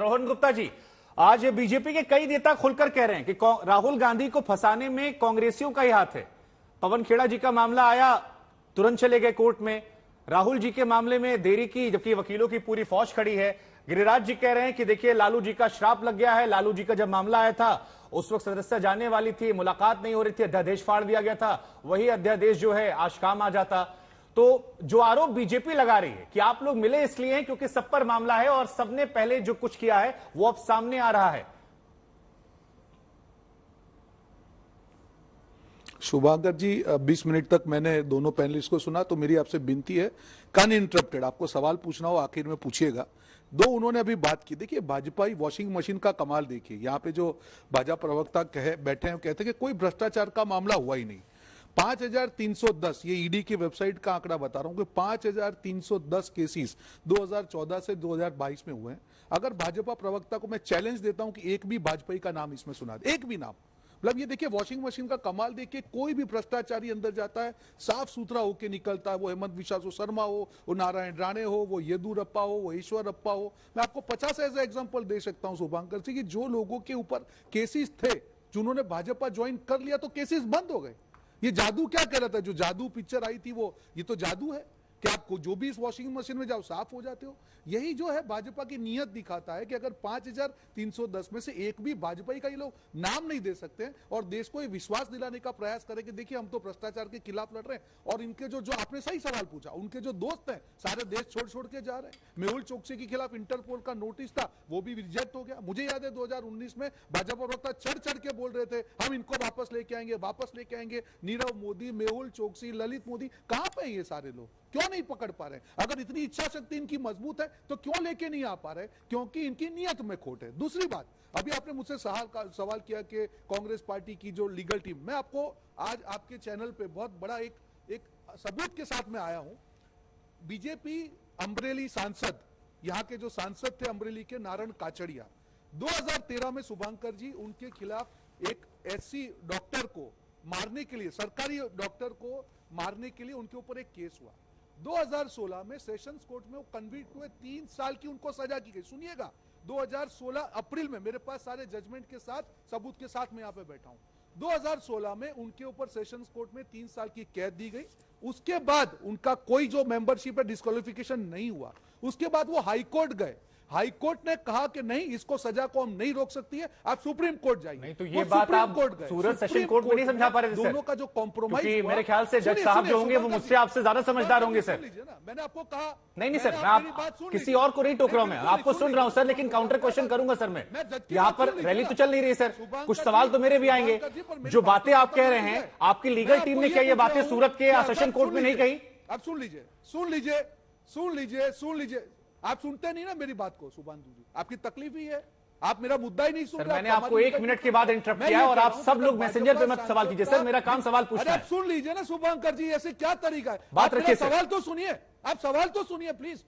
रोहन गुप्ता जी, आज बीजेपी के कई नेता खुलकर कह रहे हैं कि राहुल गांधी को फंसाने में कांग्रेसियों का ही हाथ है। पवन खेड़ा जी का मामला आया, तुरंत चले गए कोर्ट में। राहुल जी के मामले में देरी की, जबकि वकीलों की पूरी फौज खड़ी है। गिरिराज जी कह रहे हैं कि देखिए लालू जी का श्राप लग गया है। लालू जी का जब मामला आया था उस वक्त सदस्यता जाने वाली थी, मुलाकात नहीं हो रही थी, अध्यादेश फाड़ दिया गया था। वही अध्यादेश जो है आज काम आ जाता। तो जो आरोप बीजेपी लगा रही है कि आप लोग मिले इसलिए हैं क्योंकि सब पर मामला है और सबने पहले जो कुछ किया है वो अब सामने आ रहा है। शुभांकर जी, 20 मिनट तक मैंने दोनों पैनलिस्ट को सुना, तो मेरी आपसे विनती है अनइंटरप्टेड आपको सवाल पूछना हो आखिर में पूछिएगा। दो उन्होंने अभी बात की, देखिए भाजपाई वॉशिंग मशीन का कमाल देखिए। यहाँ पे जो भाजपा प्रवक्ता बैठे हैं कहते हैं कि कोई भ्रष्टाचार का मामला हुआ ही नहीं। 5310 ये ईडी की वेबसाइट का आंकड़ा बता रहा हूं कि 5310 केसेस 2014 से 2022 में हुए हैं। अगर भाजपा प्रवक्ता को मैं चैलेंज देता हूं कि एक भी भाजपाई का नाम इसमें सुना दे, एक भी नाम। मतलब ये देखिए वॉशिंग मशीन का कमाल देखिए, कोई भी भ्रष्टाचारी अंदर जाता है साफ सुथरा होकर निकलता है। वो हेमंत विश्वासु शर्मा हो, वो नारायण राणे हो, वो येदुरप्पा हो, वो ईश्वरप्पा हो। मैं आपको 50 ऐसे एग्जांपल दे सकता हूं शुभांकर जी कि जो लोगों के ऊपर केसेस थे, जिन्होंने भाजपा ज्वाइन कर लिया तो केसेस बंद हो गए। ये जादू क्या कह रहा था, जो जादू पिक्चर आई थी वो, ये तो जादू है कि आपको जो भी इस वॉशिंग मशीन में जाओ साफ हो जाते हो। यही जो है भाजपा की नीयत दिखाता है कि अगर 5310 में से एक भी भाजपाई का ये लोग नाम नहीं दे सकते हैं और देश को ये विश्वास दिलाने का प्रयास करें कि देखिए हम तो भ्रष्टाचार के खिलाफ लड़ रहे हैं। और इनके जो आपने सही सवाल पूछा, उनके जो दोस्त हैं सारे देश छोड़ छोड़ के जा रहे हैं। मेहुल चोकसी के खिलाफ इंटरपोल का नोटिस था, वो भी रिजेक्ट हो गया। मुझे याद है 2019 में भाजपा प्रवक्ता चढ़ चढ़ के बोल रहे थे हम इनको वापस लेके आएंगे, वापस लेके आएंगे। नीरव मोदी, मेहुल चोकसी, ललित मोदी, कहां पे ये सारे लोग? क्यों नहीं पकड़ पा रहे? अगर इतनी इच्छा शक्ति इनकी मजबूत है तो क्यों लेके नहीं आ पा रहे? क्योंकि इनकी नीयत में खोट है। दूसरी बात, अभी आपने मुझसे सवाल किया कि कांग्रेस पार्टी की जो लीगल टीम, मैं आपको आज आपके चैनल पे बहुत बड़ा एक सबूत के साथ में आया हूं। बीजेपी अमरेली सांसद, यहां के जो सांसद थे अमरेली के, नारायण काचड़िया, 2013 में शुभांकर जी उनके खिलाफ एक एससी डॉक्टर को मारने के लिए, सरकारी डॉक्टर को मारने के लिए उनके ऊपर एक केस हुआ। 2016 में सेशंस कोर्ट में वो कन्विक्ट हुए, 3 साल की उनको सजा की गई। सुनिएगा, 2016 अप्रैल में, मेरे पास सारे जजमेंट के साथ सबूत के साथ मैं यहां पे बैठा हूं। 2016 में उनके ऊपर सेशंस कोर्ट में 3 साल की कैद दी गई। उसके बाद उनका कोई जो मेंबरशिप है डिस्क्वालिफिकेशन नहीं हुआ। उसके बाद वो हाईकोर्ट गए। हाईकोर्ट ने कहा कि नहीं, इसको सजा को हम नहीं रोक सकती है, आप सुप्रीम कोर्ट जाइए। नहीं तो ये बात आप सूरत सेशन कोर्ट में नहीं समझा पा रहे थे। दोनों का जो कॉम्प्रोमाइज, मेरे ख्याल से जज साहब जो होंगे वो मुझसे आपसे ज्यादा समझदार होंगे सर। मैंने आपको कहा नहीं सर, मैं आप किसी और को नहीं टोक रहा हूं, मैं आपको सुन रहा हूं सर, लेकिन काउंटर क्वेश्चन करूंगा सर। मैं यहाँ पर रैली तो चल नहीं रही सर, कुछ सवाल तो मेरे भी आएंगे। जो बातें आप कह रहे हैं, आपकी लीगल टीम ने क्या ये बातें सूरत के सेशन कोर्ट में नहीं कही? आप सुन लीजिए, सुन लीजिए, सुन लीजिए, सुन लीजिए। आप सुनते नहीं ना मेरी बात को शुभांशु जी, आपकी तकलीफ ही है, आप मेरा मुद्दा ही नहीं सुन रहे। मैंने आपको 1 मिनट के बाद इंटरप्ट किया और आप सब लोग मैसेंजर पे मत सवाल कीजिए सर, मेरा काम सवाल पूछना है। आप सुन लीजिए ना शुभांकर जी, ऐसे क्या तरीका है? बात रखिए, सवाल तो सुनिए, आप सवाल तो सुनिए प्लीज।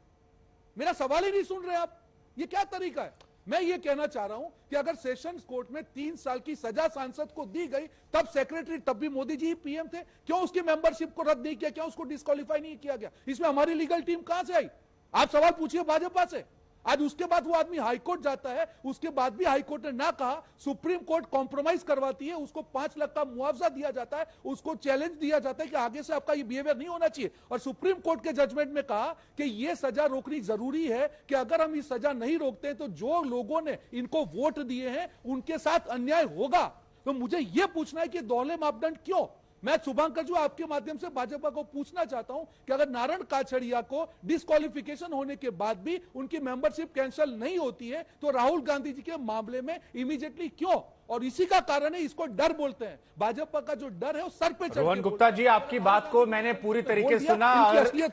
मेरा सवाल ही नहीं सुन रहे आप, ये क्या तरीका है? मैं ये कहना चाह रहा हूं कि अगर सेशंस कोर्ट में 3 साल की सजा सांसद को दी गई, तब सेक्रेटरी, तब भी मोदी जी पीएम थे, क्यों उसकी मेंबरशिप को रद्द नहीं किया? क्यों उसको डिस्क्वालीफाई नहीं किया गया? इसमें हमारी लीगल टीम कहां से आई? आप सवाल पूछिए भाजपा से। आज उसके बाद वो आदमी हाईकोर्ट जाता है, उसके बाद भी हाईकोर्ट ने ना कहा, सुप्रीम कोर्ट कॉम्प्रोमाइज करवाती है, उसको 5 लाख का मुआवजा दिया जाता है, उसको चैलेंज दिया जाता है कि आगे से आपका ये बिहेवियर नहीं होना चाहिए। और सुप्रीम कोर्ट के जजमेंट में कहा कि ये सजा रोकनी जरूरी है, कि अगर हम इस सजा नहीं रोकते तो जो लोगों ने इनको वोट दिए हैं उनके साथ अन्याय होगा। तो मुझे यह पूछना है कि दोहरे मापदंड क्यों? मैं शुभांकर जी आपके माध्यम से भाजपा को पूछना चाहता हूं कि अगर नारायण काछड़िया को डिस्क्वालिफिकेशन होने के बाद भी उनकी मेंबरशिप कैंसिल नहीं होती है, तो राहुल गांधी जी के मामले में इमीडिएटली क्यों? और इसी का कारण है, इसको डर बोलते हैं। भाजपा का जो डर है वो सर पे चढ़। रोहन गुप्ता जी, आपकी बात को मैंने पूरी तरीके से सुना।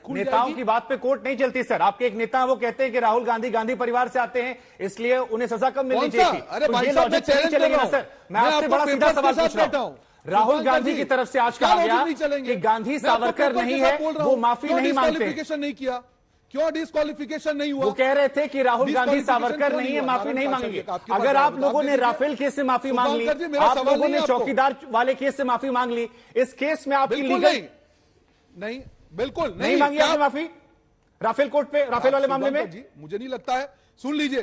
नेताओं की बात पे कोर्ट नहीं चलती सर। आपके एक नेता वो कहते हैं कि राहुल गांधी गांधी परिवार से आते हैं, इसलिए उन्हें सजा कम मिलनी चाहिए। अरे भाई साहब, चलेगा ना सर? मैं आपसे बड़ा सीधा सवाल पूछ रहा हूं। राहुल गांधी की तरफ से आज कहा गया कि गांधी सावरकर नहीं है, वो माफी नहीं मांगते। नहीं किया, क्यों डिस्क्वालिफिकेशन नहीं हुआ? वो कह रहे थे कि राहुल गांधी सावरकर नहीं है, माफी नहीं मांगेंगे। अगर आप लोगों ने राफेल केस से माफी मांग ली, आप लोगों ने चौकीदार वाले केस से माफी मांग ली, इस केस में आपकी लीगल नहीं, बिल्कुल नहीं मांगी आपने माफी राफेल कोर्ट पे, राफेल वाले मामले में? मुझे नहीं लगता है। सुन लीजिए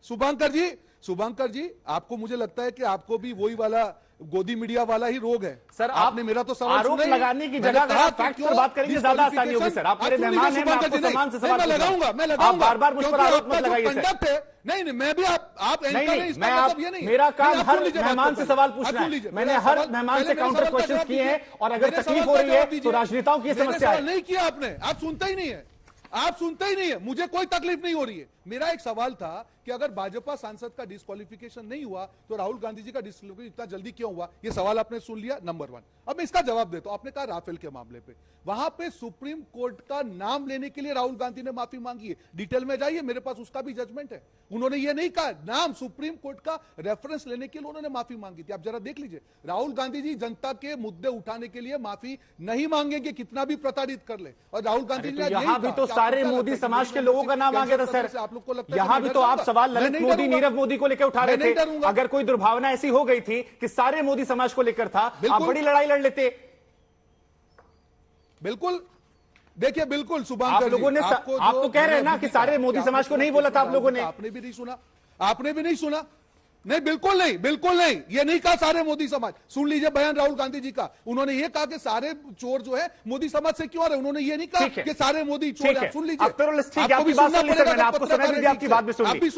शुभंकर जी, आपको मुझे लगता है कि आपको भी वही वाला गोदी मीडिया वाला ही रोग है। सर, आपने मेरा तो सवाल आरोप सुना ही। लगाने की मैंने जगह अगर कहा आप कि फैक्ट क्यों पर बात करेंगे ज्यादा आसानी होगी सर। आप मेरे सुन मेहमान लीजिए हैं, मैं शुभंकर आपको जी, सम्मान से नहीं, सवाल मैं पूछ रहा हूं। लगाऊंगा, मैं आप लगाऊंगा। बार-बार मुझ पर क्योंकि आरोप आपका मत जो लगाइए सर। conduct है, नहीं, मैं भी आप एंकर नहीं, हैं, इसका मैं मतलब ये नहीं है। मेरा काम नहीं, आप हर सुन लीजिए बात मेहमान को से पहले। सवाल आप पूछना सुन है। लीजिए, मैंने पहले हर सवाल- मेहमान पहले से मेरे काउंटर सवाल का क्वेश्चंस जवाब किए हैं दीजिए। और अगर मेरे तकलीफ सवाल हो का रही है जवाब तो दीजिए। राजनेताओं की ये मैंने समस्या सवाल है। नहीं किया आपने, आप सुनते ही नहीं है, आप सुनते ही नहीं है। मुझे कोई तकलीफ नहीं हो रही है। मेरा एक सवाल था कि अगर भाजपा सांसद का डिस्क्वालिफिकेशन नहीं हुआ तो राहुल गांधी जी का डिस्क्वालिफिकेशन इतना जल्दी क्यों हुआ? ये सवाल आपने सुन लिया, नंबर 1। अब मैं इसका जवाब देता हूं। आपने कहा राफेल के मामले पे, वहां पे सुप्रीम कोर्ट का नाम लेने के लिए राहुल गांधी ने माफी मांगी है। डिटेल में जाइए, मेरे पास उसका भी जजमेंट है। उन्होंने ये नहीं कहा, नाम सुप्रीम कोर्ट का रेफरेंस लेने के लिए उन्होंने माफी मांगी थी। आप जरा देख लीजिए, राहुल गांधी जी जनता के मुद्दे उठाने के लिए माफी नहीं मांगेंगे, कितना भी प्रताड़ित कर ले। और राहुल गांधी अरे ने तो आज यहाँ यही भी कहा तो कि आपको सारे क्या मोदी लगता है कि समाज के मेरी लोगों का नाम आ गया था कैंसर सर। आप लोग को लगता है कि यहाँ मैं भी डर तो आप जाऊंगा? सवाल मैं ललित नहीं मोदी, डरूंगा। नीरव मोदी को लेकर उठा मैं रहे नहीं थे। डरूंगा। अगर कोई दुर्भावना ऐसी हो गई थी कि सारे मोदी समाज को लेकर था, आप बिल्कुल। बड़ी लड़ाई लड़ लेते। बिल्कुल, देखिए, बिल्कुल शुभंकर आप जी, लोगों ने आपको आप जो तो कह रहे हैं ना मैंने कि अभी सारे कहा मोदी कि समाज को आपने नहीं बोला था आप लोगों ने। आपने भी नहीं सुना, आपने भी नहीं सुना। नहीं, बिल्कुल नहीं, बिल्कुल नहीं, ये नहीं कहा सारे मोदी समाज। सुन लीजिए बयान राहुल गांधी जी का। उन्होंने ये कहा कि सारे चोर जो है मोदी समाज से क्यों आ रहे। उन्होंने ये नहीं कहा ठीक है। कि सारे मोदी चोर ठीक है। है। सुन लीजिए, अब तो ठीक है, आपको आपकी भी बात सुनना सुन ली सर पड़ेगा मैंने, जब आपको समय पत्रकार भी है, दिया, ठीक आपकी से। बात भी सुन आप ली। भी